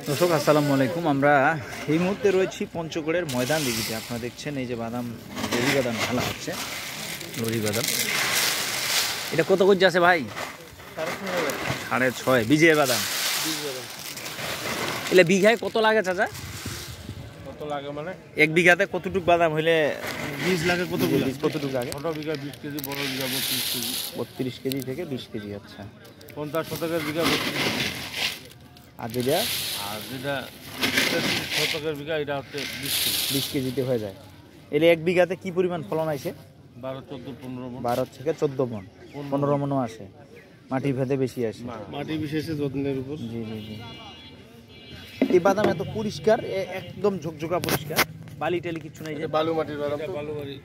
দর্শক আসসালামু আলাইকুম। আমরা এই মুহূর্তে রয়েছি পঞ্চগড়ের ময়দান দিঘিতে। আপনারা দেখছেন এই যে বাদাম, লরি বাদাম ঢালা হচ্ছে। লরি বাদাম এটা কত কেজি আছে ভাই? 6.5 বীজের বাদাম। এলে বিঘায় কত লাগে চাচা? কত লাগে মানে 1 বিঘাতে কতটুক বাদাম হইলে বীজ লাগে? কতগুলো বীজ কতটুক লাগে? ছোট বিঘা 20 কেজি, বড় বিঘা 32 কেজি। 32 কেজি থেকে 20 কেজি। আচ্ছা, 50 শতকের বিঘা 32 কেজি। আর যেটা আর যেটা 33 শতকের বিঘা এটা হচ্ছে 20 কেজি। 20 কেজিতে হয়ে যায়। এলে 1 বিঘাতে কি পরিমাণ ফলন আইছে? 12, 14, 15 মণ। 12 থেকে 14 মণ, 15 মণও আসে। মাটি ভেদে বেশি আসে। মাটি বিশেষে যত্নের উপর। জি জি জি। এই বাদাম এত পরিষ্কার, একদম ঝকঝকা পরিষ্কার, বালি টালি কিছু নাই। এটা বালু মাটির বাদাম। বালু মাটি।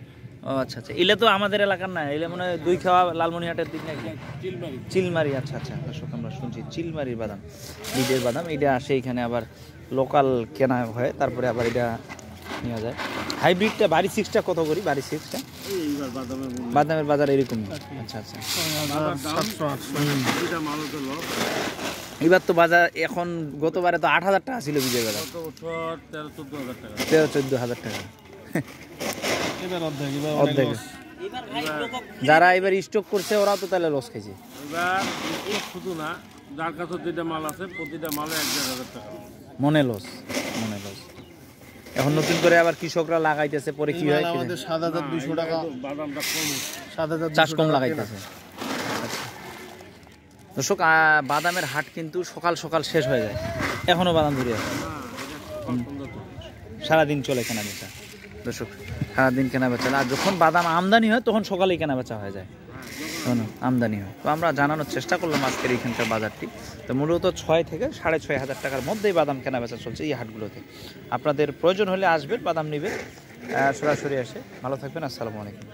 ও আচ্ছা আচ্ছা। এলে তো আমাদের এলাকার না, এলে মনে হয় দুই খাওয়া লালমনিহাটের দিক নাকি? চিলমারি। চিলমারি। আচ্ছা আচ্ছা, দর্শক আমরা শুনছি চিলমারির বাদাম, বীজের বাদাম। এটা আসে এখানে, আবার লোকাল কেনা হয়, তারপরে আবার এটা নেওয়া যায়। হাইব্রিডটা বাড়ি 6টা কত করি? বাড়ি 6টা এইবার বাদামের বাজার এরকমই। আচ্ছা আচ্ছা। 700-800 মালও তো লস। এবার তো বাজার এখন, গতবারে তো 8,000 টাকা ছিল বীজের বাদাম। 13-14 হাজার টাকা। 13-14 হাজার টাকা। এবার অর্ধেক। যারা এবার স্টক করছে ওরাও তো তাহলে লস খাইছে। এবার শুধু না, যার কাছে যেটা মাল আছে প্রতিটা মালে 1,500 টাকা মনে লস, মনে লস। এখন নতুন করে আবার কৃষকরা লাগাইতেছে, পরে কি হয়? আমাদের 7,200 টাকা বাদামটা কম, 7,200 চাষ কম লাগাইতেছে। দর্শক, বাদামের হাট কিন্তু সকাল সকাল শেষ হয়ে যায়, এখনো বাদাম ধরে আছে। সারাদিন চলে কেনা বেচা। দর্শক, সারাদিন কেনা বেচা। আর যখন বাদাম আমদানি হয় তখন সকালেই কেনা বেচা হয়ে যায়, তখন আমদানি হয়। তো আমরা জানানোর চেষ্টা করলাম আজকের এইখানকার বাজারটি। তো মূলত 6 থেকে 6,500 হাজার টাকার মধ্যেই বাদাম কেনা বেচা চলছে এই হাটগুলোতে। আপনাদের প্রয়োজন হলে আসবেন, বাদাম নেবেন, সরাসরি আসে। ভালো থাকবেন, আসসালামু আলাইকুম।